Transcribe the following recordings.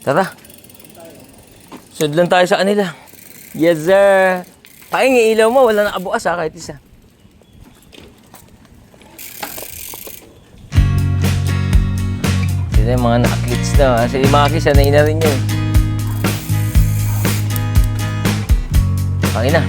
Tara. Sunod lang tayo sa kanila. Yes, sir. Paking ilaw mo, wala nakabukas ha, kahit isa. Sila yung mga nakaklits na. Kasi yung mga sanay na rin yun. Paking na.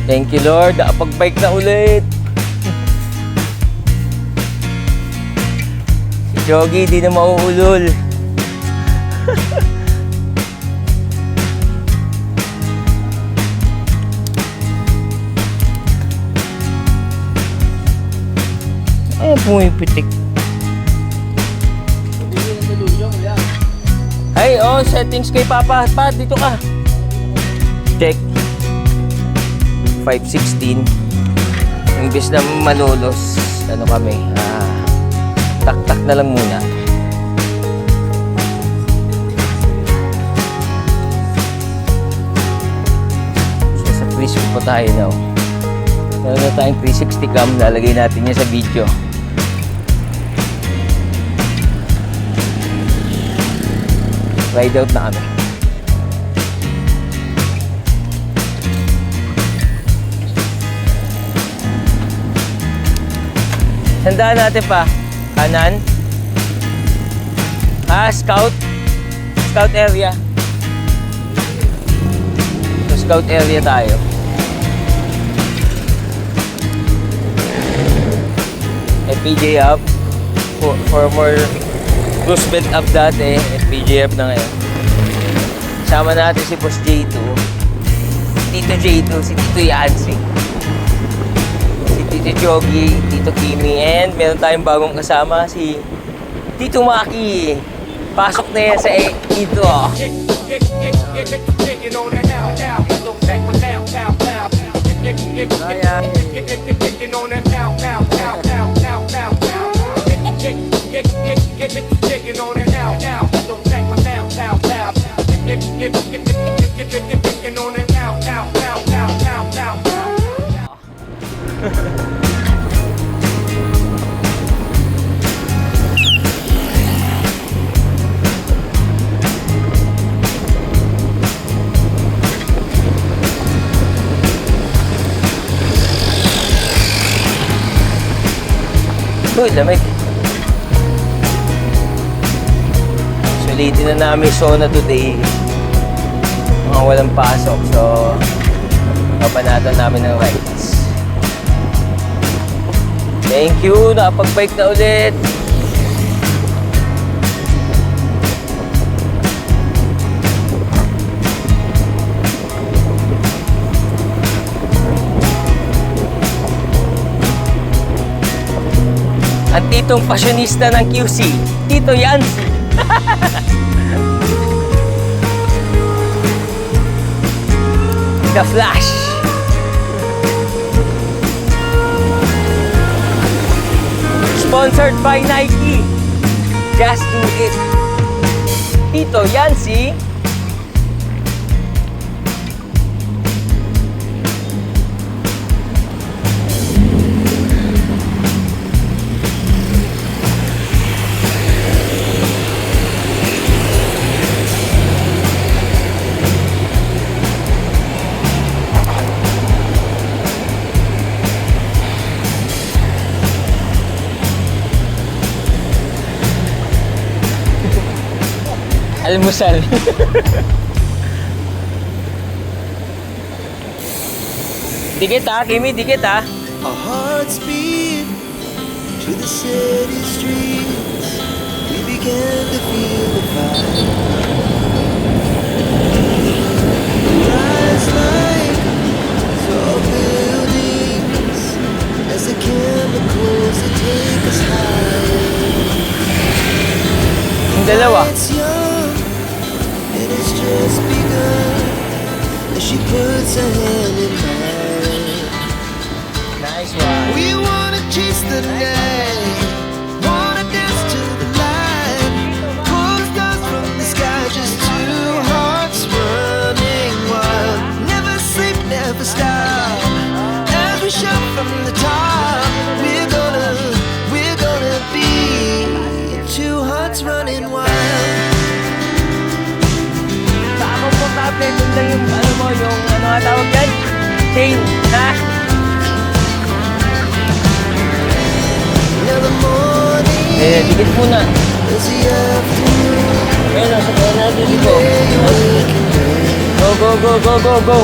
Thank you, Lord. Nakapag-bike na ulit. Si Jogi, di na mauulol. Ay, pumipitik. Ay, oh, settings kay Papa. Pa, dito ka. Check. 516. Imbis na malulos, ano kami, taktak na lang muna. So, sa freeze po tayo now. Meron na tayong 360 cam, lalagay natin yan sa video. Ride out na kami. Sandaan natin pa. Kanan. Scout. Scout area. So, scout area tayo. FPJ up. For more cruise belt up dati. FPJ up na ngayon. Sama natin si Boss J2. Tito J2. Si Tito Yancy. Tito Jogi, Tito Kimi, and meron tayong bagong kasama, si Tito Maki. Pasok na yan sa Tito. Uy, lamig. Sulitin na namin sauna today. Mga walang pasok. So, papanatan namin ng rides. Thank you. Nakapag-bike na ulit. Ang titong pasyonista ng QC, Tito Yancy. The Flash. Sponsored by Nike. Just do it. Tito Yancy. Almusal. Dikit ha, Kimi, dikit ha. Our hearts beat to the city streets. We began to feel the fire. Rise like tall buildings as the chemicals that take us higher. Yung dalawa. It's young and it's just begun as she puts a hand in mine. Nice one. We wanna chase the night, wanna dance to the light, pull the stars from the sky, just two hearts running wild. Never sleep, never stop, as we shout from the top. We're gonna be two hearts running wild. Sa akong komportable, doon lang yung ano mo, yung ano nga tawag yan? Chain, ha? Now the morning Dikit muna. is the afternoon. Ayun, nasa kaya natin dito. Go.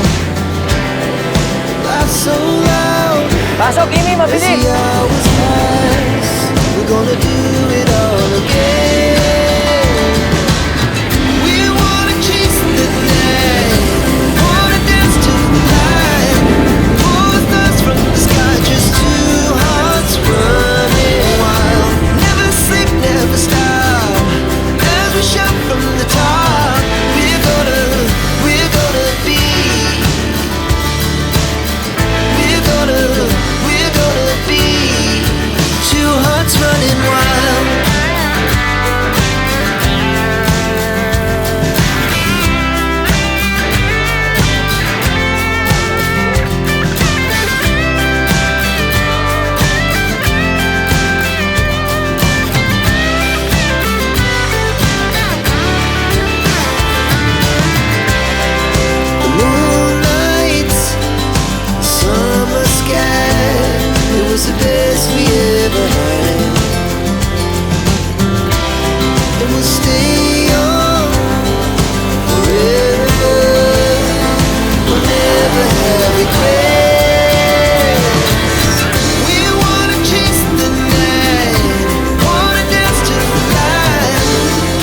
Life's so loud. Pasok, Kimi, As mabilis! the hours pass, we're gonna do it all again. We wanna chase the night, wanna dance to the light, pull the stars from the sky, just two hearts running wild. Never sleep, never stop, as we shout from the top. We're gonna be. We're gonna be two hearts running wild. The moonlight, summer sky, it was the best we ever had. And we'll stay on forever. We'll never have regrets. We wanna chase the night, wanna dance to the light,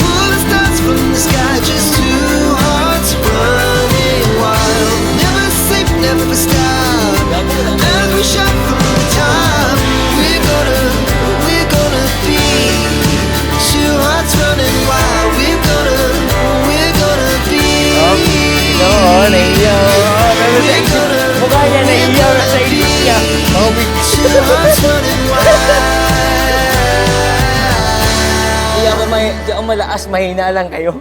pull the stars from the sky, just two hearts running wild. Never sleep, never stop, as we shout from the top. We're gonna be two hearts running wild. We're gonna be. Oo, naiiyaw. Pero sa isip, mukha niya naiiyaw na sa isip niya. Two hearts running wild. Di ako malakas, mahina lang kayo.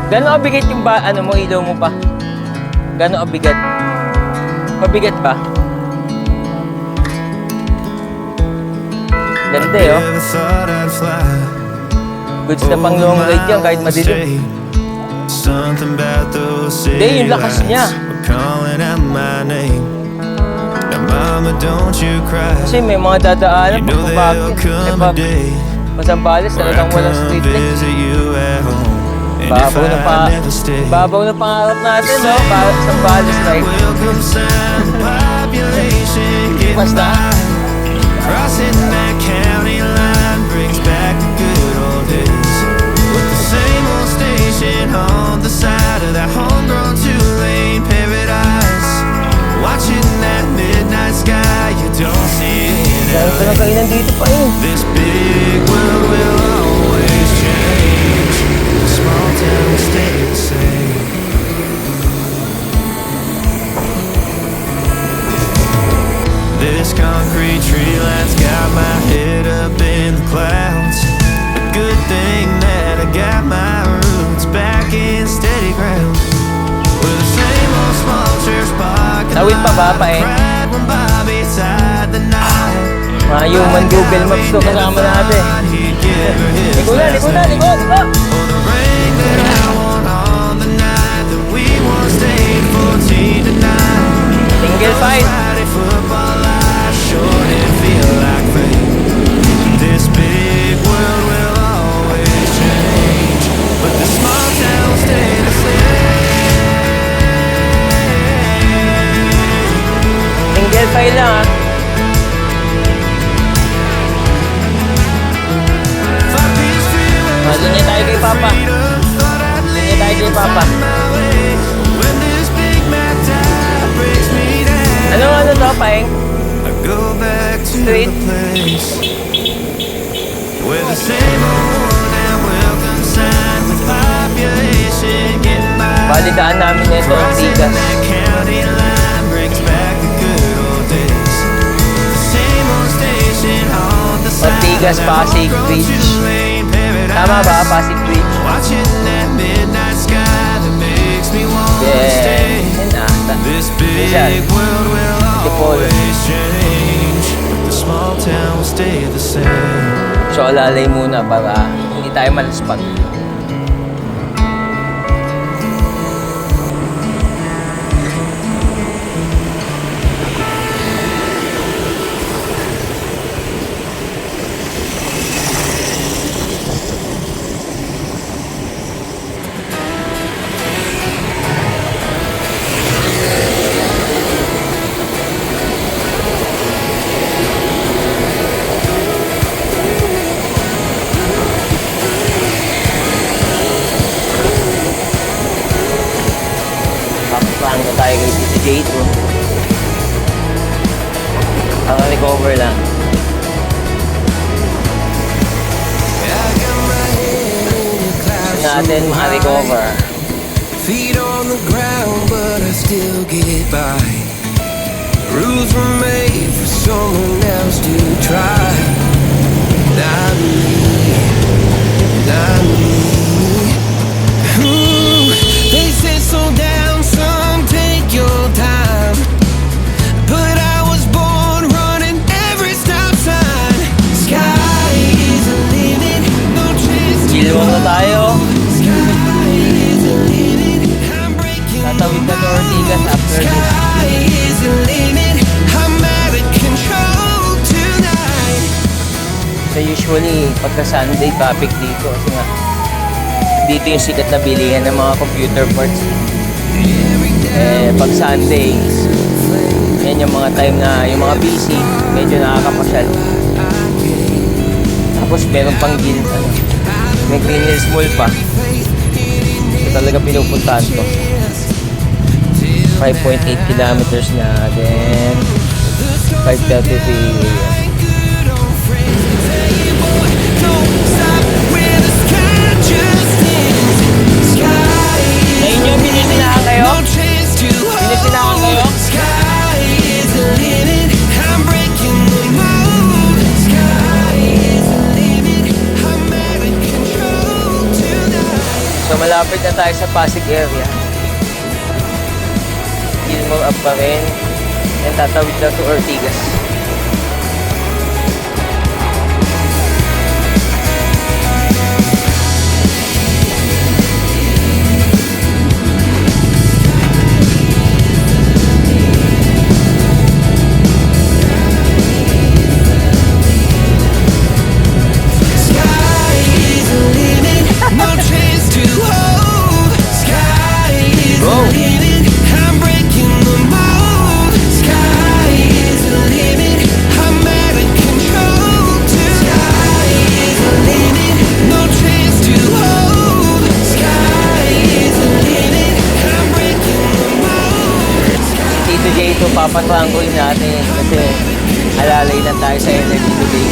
Gano'n kabigat yung ano mo, ilaw mo pa? Gano'n kabigat? Mabigat ba? Ganda eh, oh. Never thought I'd fly. Goods na pang long ride yan, kahit madilim. Something about those Hindi, yung lakas niya. were calling out my name. Now mama, don't you cry. Kasi may mga dadaanan You know there'll come a pag day Zambales, where I talagang walang come street light. visit you at home. And if I never stay, Babaw na pangarap natin, no? Zambales Ride. welcome sign, population getting Basta. by. Crossing that county line brings back the good old days. With the same old station on the side of that homegrown two-lane paradise. Watching that midnight sky, you don't see it Dahil pa lang kainan dito pa eh. This big world will always change. The small town will stay the same. This concrete tree line's got my head up in the clouds. A good thing that I got my roots back in steady ground. With the same old small church parking Tawid pa ba, pa eh? cried when Bobby tied the knot. Mga human Google Maps to kasama natin. Likod! For the ring that I won on the night that we once stayed 14 to 9. Single file. Friday football life sure did feel like fate. This big world will always change, but the small town will stay the same. Single file lang ah. Fuck these feelings, Doon niya tayo kay Papa. freedom, thought I'd Doon niya tayo kay Papa. my way. When this big mad tide breaks me down, Ano to, Paeng? I go back to Street. the place where the same old and welcome sign with population getting Bali daan namin nito, Crossing Ortigas. that county line brings back the good old days. The same old station on the side Ortigas, of that Pasig old Bridge. two-lane paradise. Tama ba? Pasig Bridge. Watching that midnight sky that makes me want to stay. Yan na. This Rizal. big world will Antipolo. always change, but the small town will stay the same. So alalay muna para hindi tayo malaspat. Pakipang na tayo kay Tito J2. Ang recover lang. Gusto natin ma-recover. Feet on the ground, but I still get by. Rules were made for someone else to try. Not me, not me. Ooh, they say slow down, some take your time. But I was born running every stop sign. Sky is the limit, no chance to Chill muna tayo. Sky is the limit, I'm breaking Tatawid na to Ortigas after this. Sky is the limit, I'm out of control tonight. So usually, pagka Sunday, traffic dito. Kasi nga, dito yung sikat na bilihan ng mga computer parts. Eh, pag Sundays, yan yung mga time na yung mga busy, medyo nakakapasyal. Tapos meron pang may Green Hills Mall pa. So talaga pinupuntahan to. 5.8 kilometers na, then 5:30 p.m. Sa inyo, binisinahan kayo? Binisinahan kayo? So malapit na tayo sa Pasig area. Gilmore up pa rin. And tatawid na to Ortigas. Ito papatranggoy natin kasi alalay lang tayo sa energy today.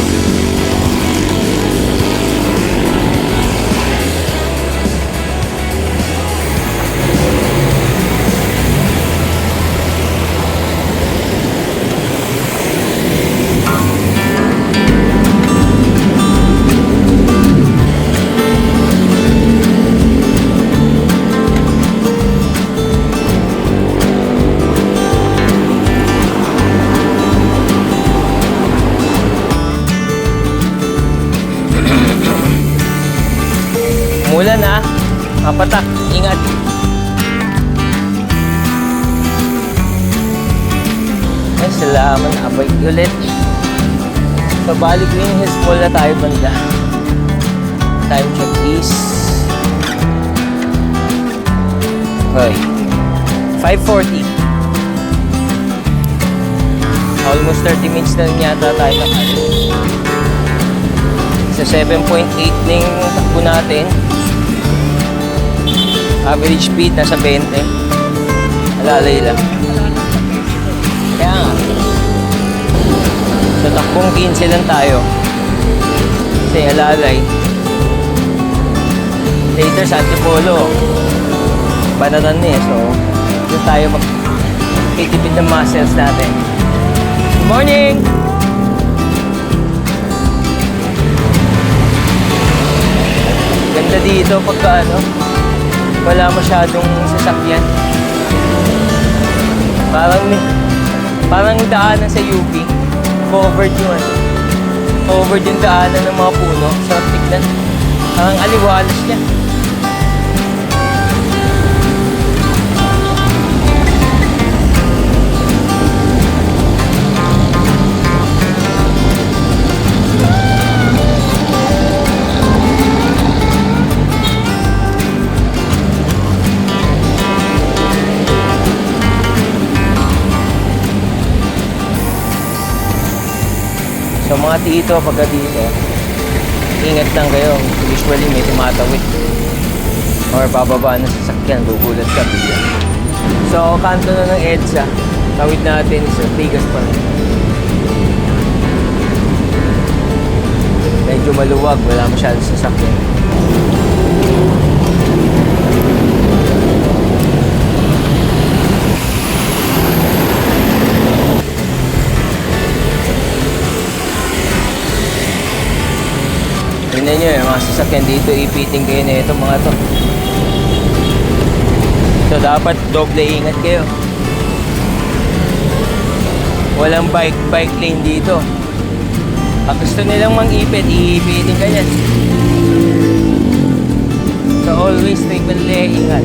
Umulan ha. Kapatak. Ingat. Ay, salamat. Abay ulit. So, balik Green Hills Mall na tayo banda. Time check is okay. 5:40. Almost 30 minutes na rin yata tayo nakalit. Sa 7.8 na yung takbo natin. Average speed nasa 20. Alalay lang. Kaya nga. Sa takbong 15 lang tayo. Kasi alalay. Later sa Antipolo. banatan niya. So, doon tayo magtitipid ng muscles natin. Good morning! Ganda dito pagka ano, wala masyadong sasakyan. Parang daanan sa UP. Covered yung ano. Covered yung daanan ng mga puno. Sarap tignan. Parang aliwalas niya. So mga tito, pagka dito, ingat lang kayo. Usually may tumatawid or bababa ng sasakyan, bubulat ka bigla. So kanto na ng EDSA, tawid natin is Tigas pa rin. Medyo maluwag, wala masyadong sasakyan. Tingnan nyo yung mga sasakyan dito, ipiting kayo na itong mga to. So dapat doble ingat kayo. Walang bike lane dito. Pag gusto nilang mang-ipit, iipiting ka yan. So always triple ingat.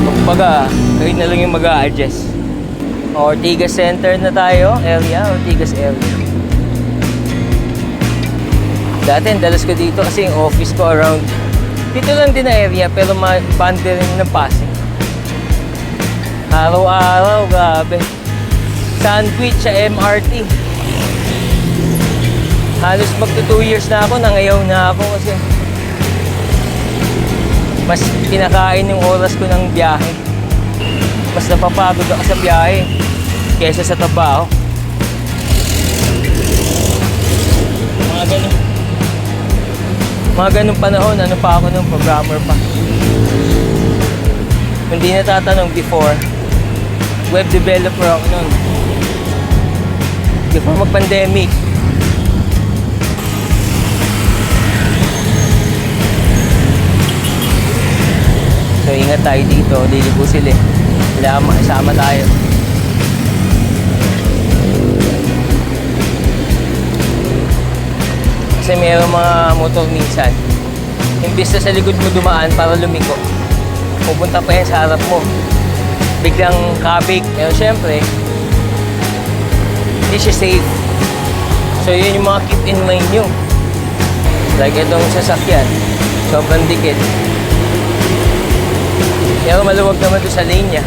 Kumbaga, kayo na lang yung mag-a-adjust. Or Tigas Center na tayo, area, or Tigas area. Dati, dalas ko dito kasi yung office ko around dito lang din na area, pero banda rin ng Pasig. Araw-araw, grabe. Sandwich sa MRT. Halos magto 2 years na ako, nangayaw na ako kasi mas pinakain yung oras ko ng biyahe. Mas napapagod ako sa biyahe kaysa sa trabaho. Mga ganung panahon, ano pa ako nung programmer pa. Hindi natatanong before, web developer ako nun. Before mag-pandemic. So ingat tayo dito, liligo sila. Sama tayo. Kasi mayroong mga motor minsan, imbis na sa likod mo dumaan para lumiko, pupunta pa yan sa harap mo, biglang kabig. Pero syempre hindi siya safe. So yun yung mga keep in mind nyo. Like itong sasakyan, sobrang dikit, pero maluwag naman doon sa lane niya.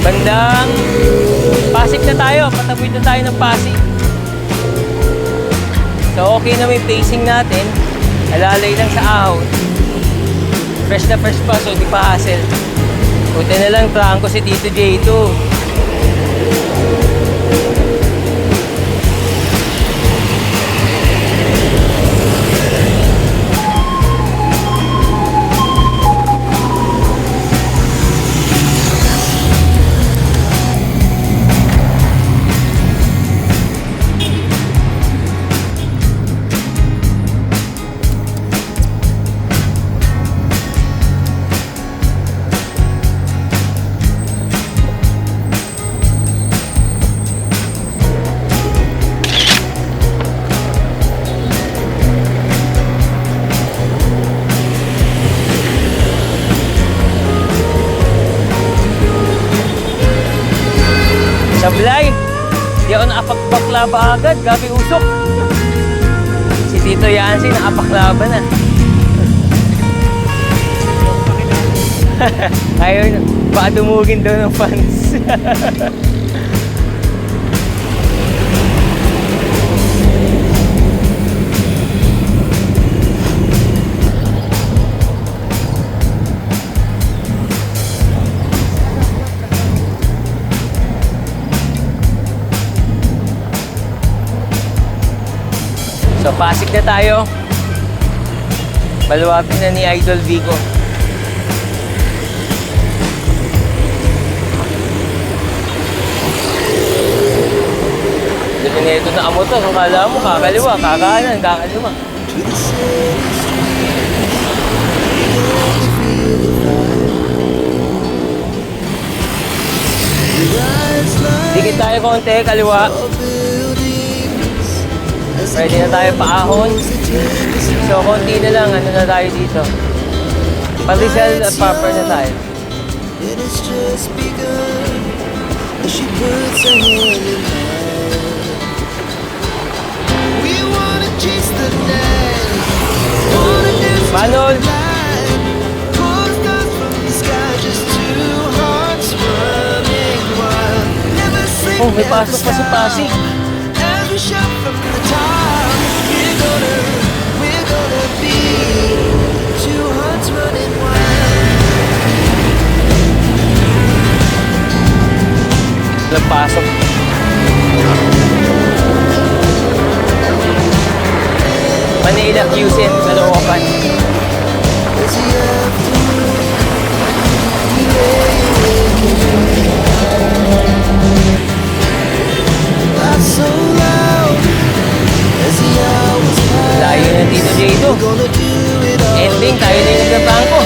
Bandang Pasig na tayo, patawid na tayo ng Pasig. So okay na may pacing natin, alalay lang sa Ahon. Fresh na fresh pa, so di pa hassle. Buti na lang trangko si Tito J2. sablay. Di ako nakapagbakla ba agad, gabi usok. Si Tito Yancy nakapaklaba na. Ayaw na, baka dumugin daw ng fans. So, Pasig na tayo. Baluapin na ni Idol Vico. Dito na ang motor. Kung kala mo, kakaliwa, kakanan, kakaliwa. Dikit tayo konti, kaliwa. Ready na tayo pa Ahon. So, konti na lang, ano na tayo dito. Pa Rizal at proper na tayo. Manol! Oh, may pasok pa si Pasig. Walang pasok. Manila, Quezon, Caloocan. Layo ng Tito Jado. Ending, tayo na yung nagkabangko.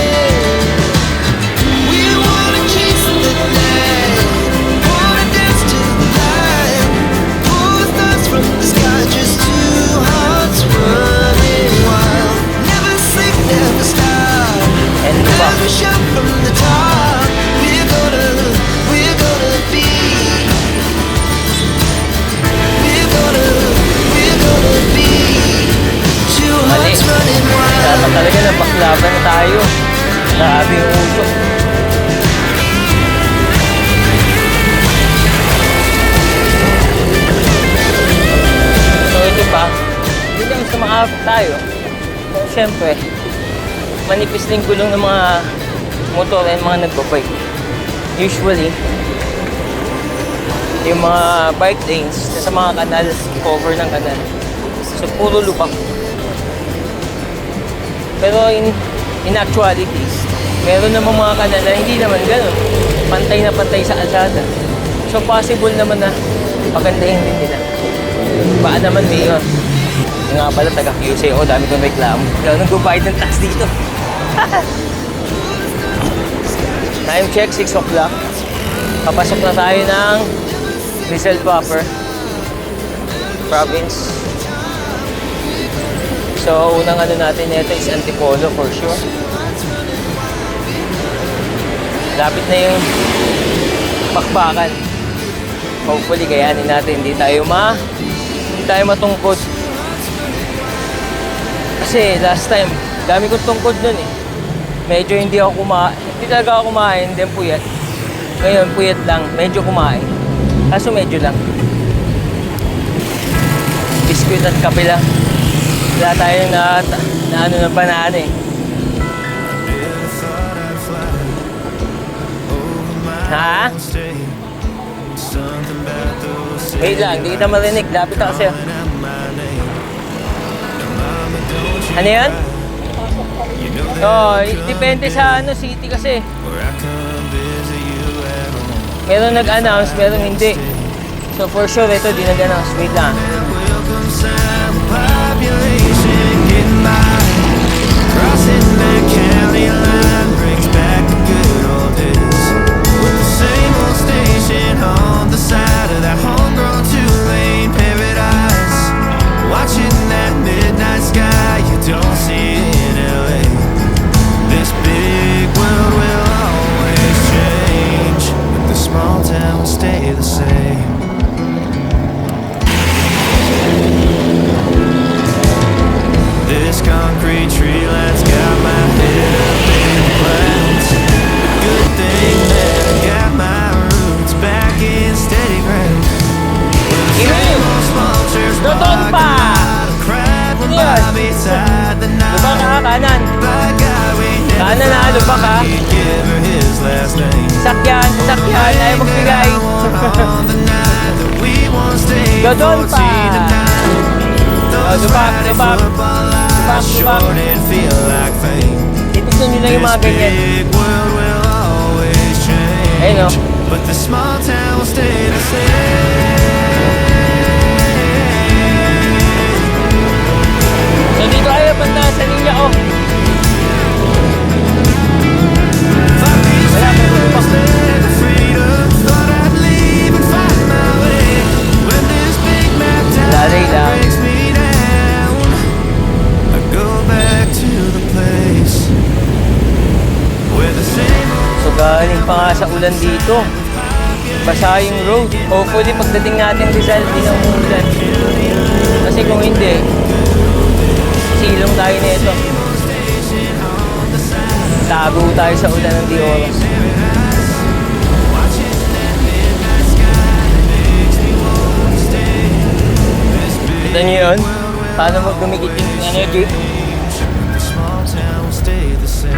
Ending pa. Mali. Dapat talaga napaklaban na tayo. Grabe yung usok. So ito pa, hindi lang sa makaabot tayo. Siyempre, manipis din gulong ng mga motor at mga nagbabike. Usually, yung mga bike lanes sa mga kanal, cover ng kanal. So, puro lubak. Pero in actuality, meron namang mga kanal na hindi naman ganun. Pantay na pantay sa alsada. So, possible naman na pagandahin din nila. Baka naman mayor. Yung nga pala, taga-QC. Oh, dami kong reklamo. Kaya nag-gubayad ng tax dito. Time check, 6 o'clock. Papasok na tayo ng Rizal proper province. So, unang ano natin nito is Antipolo for sure. Lapit na yung bakbakan. Hopefully, kayanin natin. Hindi tayo matungkod. Kasi last time, dami kong tungkod nun eh. Medyo hindi talaga ako kumain, then puyat. Ngayon, puyat lang. Medyo kumain. Kaso medyo lang. Biskuit at kape lang. Wala tayong na ano ng banana eh. Ha? Wait lang, hindi kita marinig. Lapit ako sa'yo. Ano yan? Oh, depende sa city kasi. Meron nag-announce, meron hindi. So for sure, ito di nag-announce. Wait lang. Crossing that county line brings back the good old days. With the same old station on the side of that homegrown two-lane paradise. Watching that midnight sky you don't see in LA. This big world will always change, but the small town will stay the same. hawak ha. he'd give her his last name. Sakyan, sakyan, ayaw magbigay. On the night that we once stayed Dodon for pa. tea tonight. Those Dubak, Friday dubak. football lights sure did feel like fame. Titignan nyo lang yung mga This ganyan. big world will always change. Ayun o. But the small town will stay the same. So dito kayo, banda sa linya oh. Thought these Wala, may feelings bubak. led to freedom. Thought I'd leave and find my way. When this big map Lalay time lang. breaks me down, I go back to the place where the same old So galing pa nga sa ulan dito. Basa yung road. Hopefully pagdating natin Rizal, di na umuulan. Kasi kung hindi, silong tayo nito. Tago tayo sa ulan ng di oras. Kita nyo yun? Paano magdumikit yung energy? the small town will stay the same.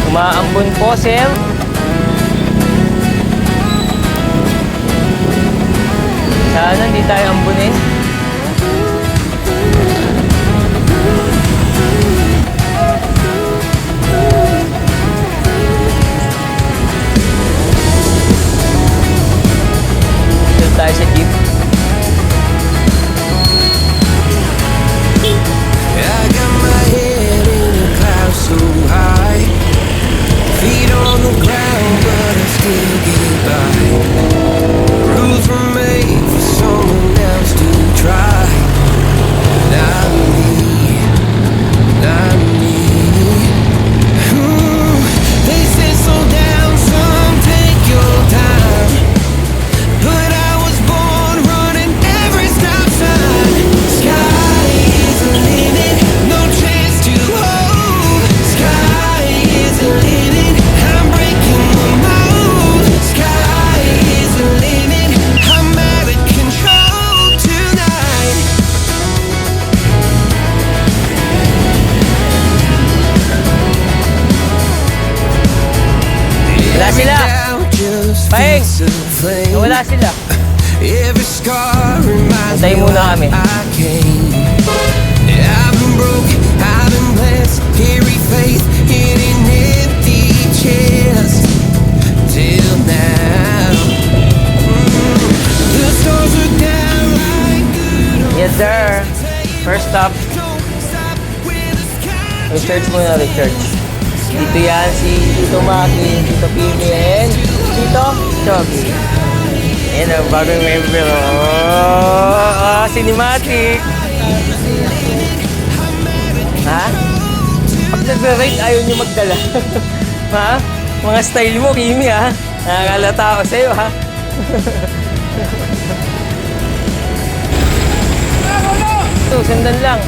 Umaambon po, sir. Sana hindi tayo ambunin. Doon tayo sa jeep. I got my head in a cloud so high, feet on the ground, but I still get by. Rules were made for someone else to try, not me, not me. They say slow down, some take your time, but I was born running every stop sign. Sky is the limit, no chance to hold. Sky is the limit, I'm breaking the mold. Sky is the limit, I'm out of control tonight. Wala sila. Doubt just Paeng. fits a flame. Wala sila. Every scar reminds Antayin me muna why kami. I came. I've been broke, I've been blessed, carry faith in an empty chest till now. The stars are down like good. Yes, sir. First stop. Don't stop when the sky Research muna, research. Dito yan si Tito Maki, Tito Pimi, and Tito Choggy. Ayan ang bagong member. Oh, cinematic. Ha? Pag nag-rate, ayaw nyo magdala. Ha? Mga style mo, Kimi, ha? Nakakalata ako sa'yo, ha? Ito, sandan lang.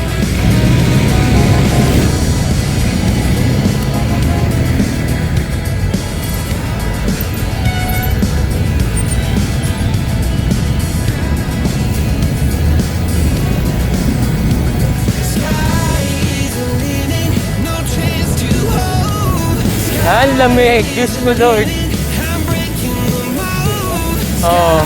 no chance to hold. Ang lamig. Diyos ko, Lord. I'm breaking the mold. Oo.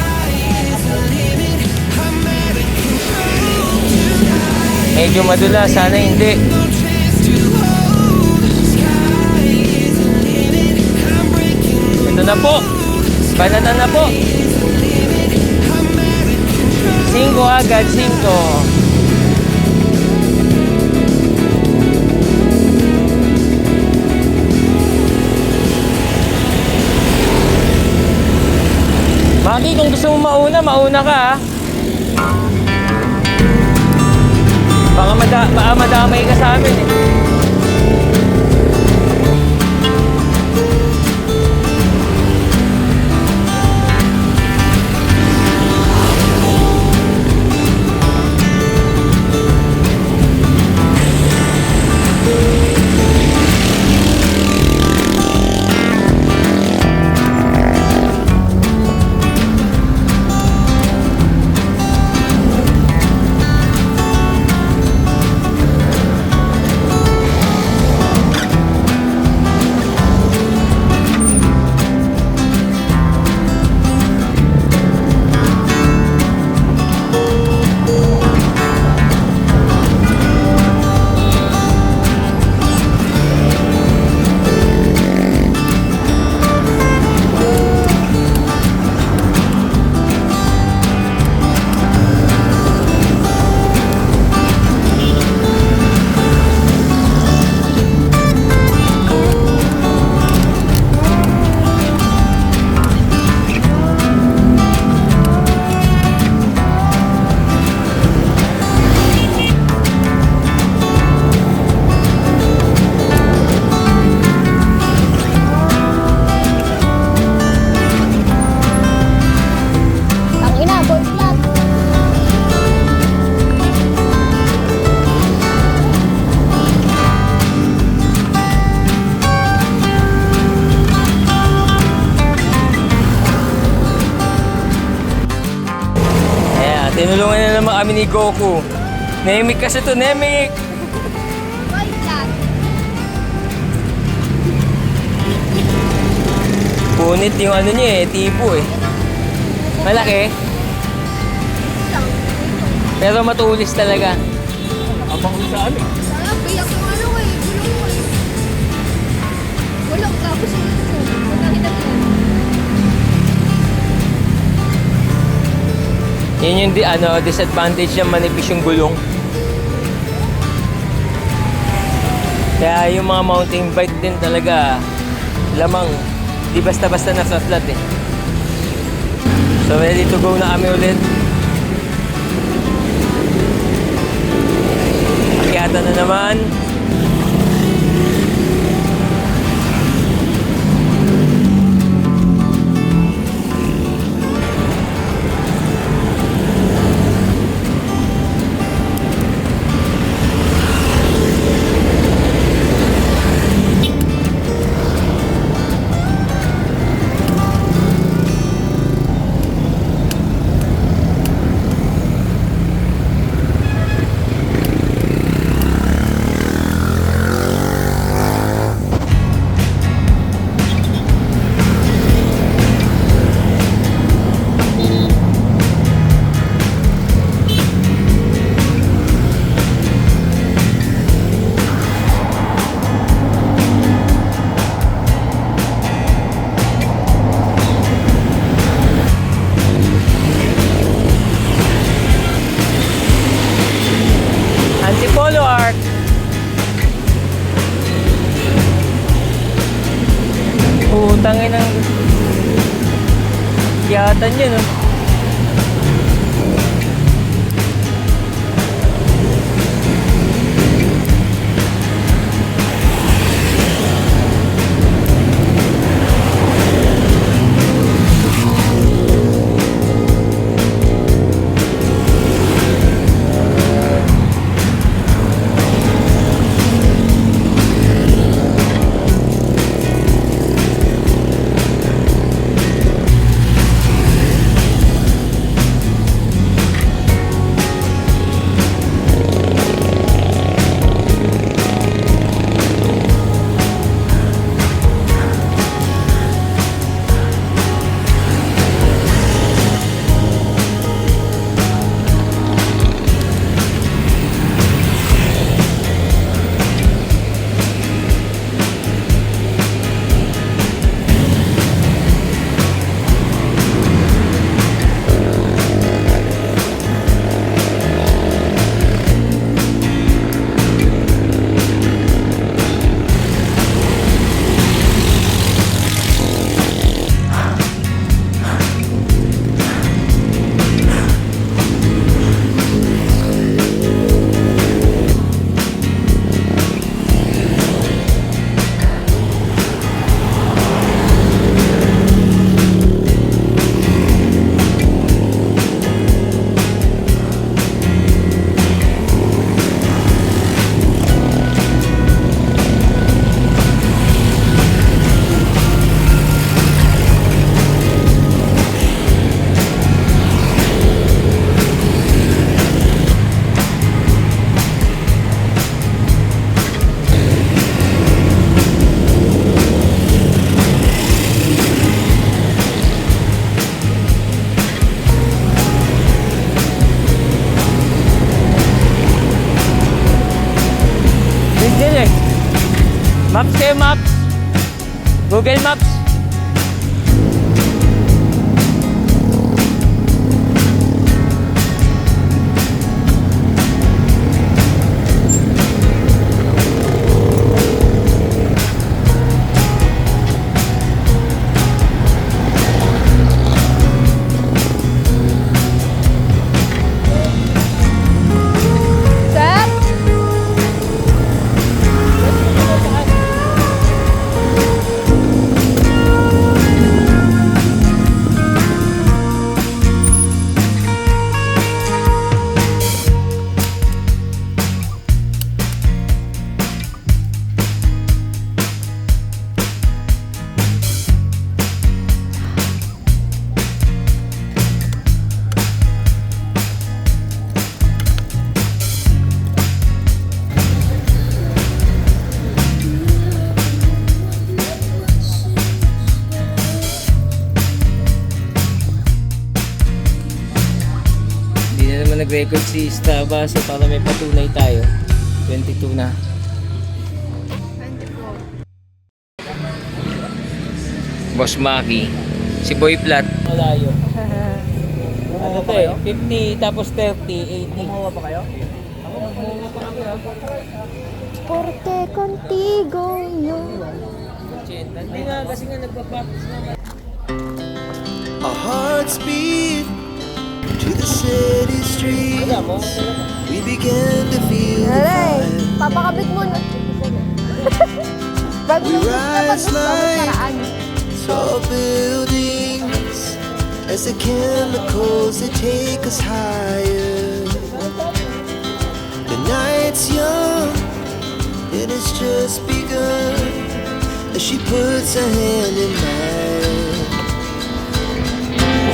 Medyo madula. Sana hindi. No chance to hold. Sky is the limit. I'm breaking the Ito na po. Banatan na po. 5 agad, 5. Maki, kung gusto mo mauna, mauna ka ha. Baka madamay ka sa amin eh. kami ni Goku. Nemik kasi to, Nemik! Punit yung ano niya eh, tipo eh. Malaki. Pero matulis talaga. Abang sa amin. Biyak yung ano eh, gulong eh. Gulong, tapos yung nakita ko. Yan yung disadvantage niya, manipis yung gulong. Kaya yung mga mountain bike din talaga, lamang, di basta-basta nasa flat eh. So ready to go na kami ulit. Akyatan na naman. Antipolo Arc. Putangin ng yatan yun, no? Maps kayo, Maps. Google Maps. nag-record si Strava, so para may patunay tayo. 22 na. Boss Maki. Si Boy Plat. Malayo. Ano to eh? 50 tapos 30, 80. Kumawa pa kayo? Ako, kumawa pa kami ha. Porte contigo yun. Hindi nga kasi nga nagpa-practice naman. Our hearts beat to the city streets. We began to feel the Aray, fire. papakabit mo na. Bago We rise like paraan. tall buildings as the chemicals that take us higher. The night's young, it has just begun as she puts her hand in mine.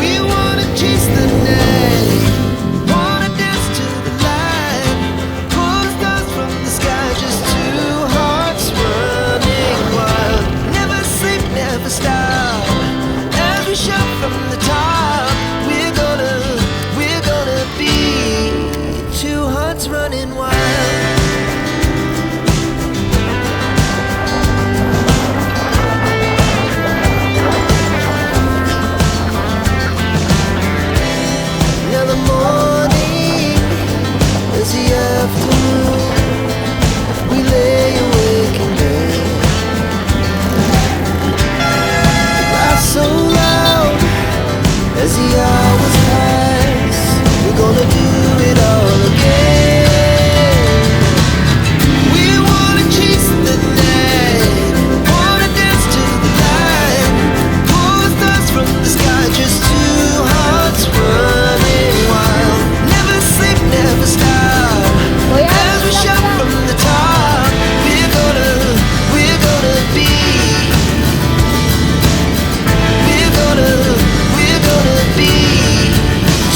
We wanna chase the night, wanna dance to the light, pull stars from the sky, just two hearts running wild. Never sleep, never stop, as we shout from the top. We're gonna be two hearts running wild. Now the morning is the afternoon. We lay awake in bed. Laugh so loud as the hours pass. We're gonna do it all again. We wanna chase the night, wanna dance to the light, pull the stars from the sky, just two hearts running wild. Never sleep, never stop, as we shout from the top. We're gonna be, we're gonna be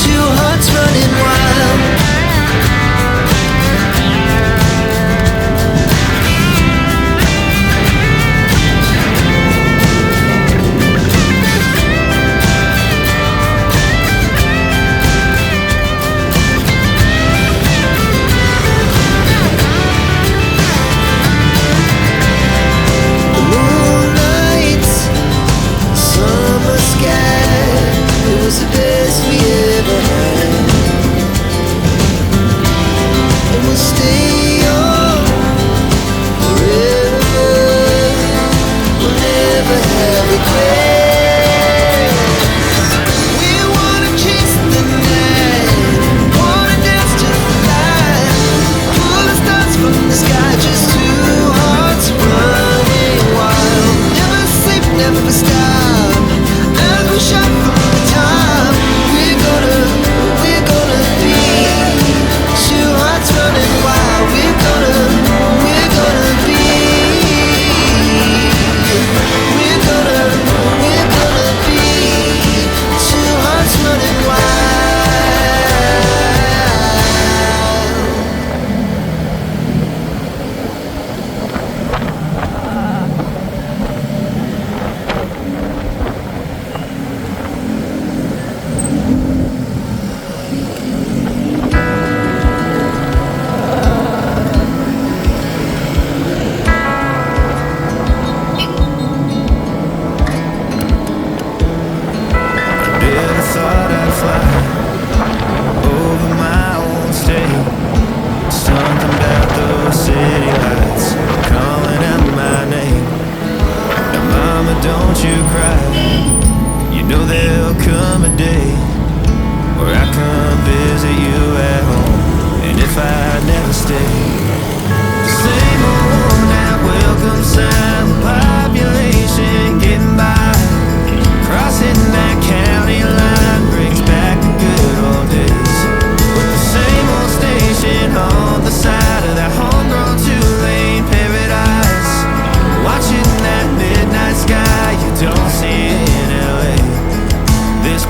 two hearts running wild. The moonlight, summer sky, it was the best we ever had. And we'll stay on forever. We'll never have regrets. We wanna chase the night, wanna dance to the light, pull the stars from the sky, just two hearts running wild. Never sleep, never stop, as we shout from the top. We're gonna be two hearts running wild. We're gonna be, we're gonna be two hearts running wild. Never thought I'd fly over my own state. Something about those city lights calling out my name. Now, mama, don't you cry. You know there'll come a day where I come visit you at home. And if I never stay, the same old now welcome sign, population getting by. Crossing that county line brings back the good old days, with the same old station on the side of that homegrown two-lane paradise. Watching that midnight sky you don't see in LA. This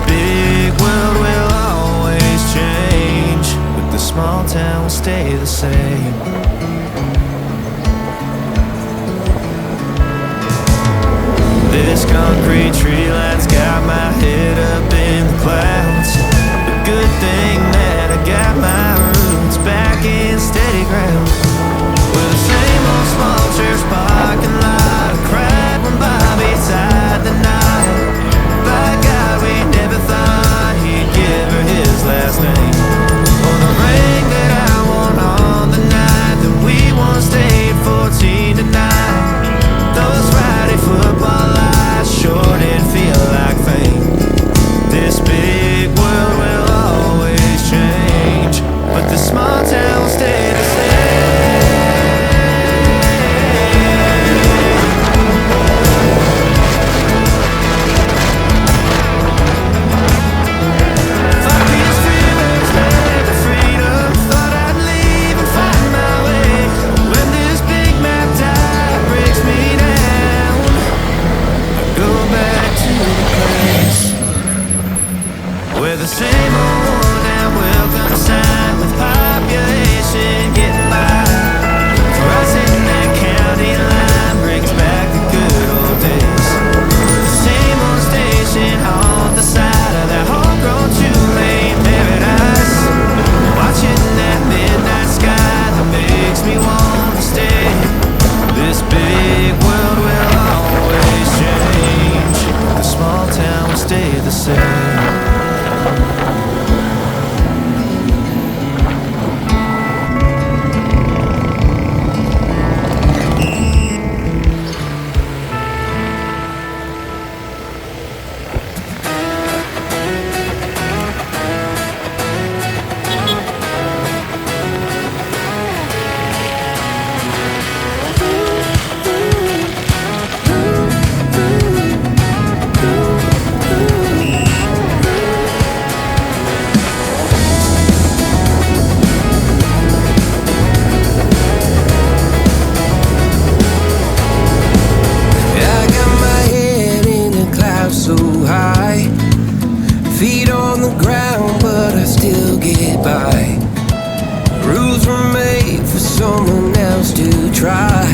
try.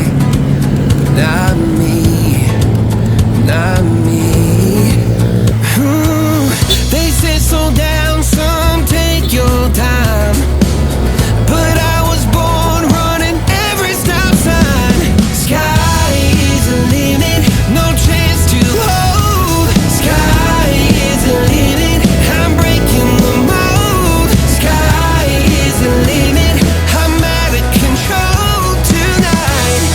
Not me, not me. They say slow down, some take your time, but I was born running every stop sign. Sky is the limit, no chance to hold. Sky is the limit, I'm breaking the mold. Sky is the limit, I'm out of control tonight.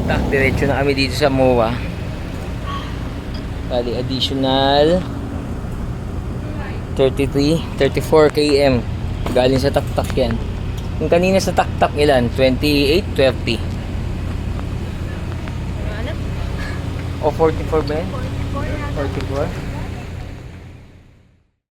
Taktak, diretso na kami dito sa Moa. Bali, additional 34 km. Galing sa Taktak yan. Yung kanina sa Taktak ilan? 28, 30. O 44 ba yan? 44.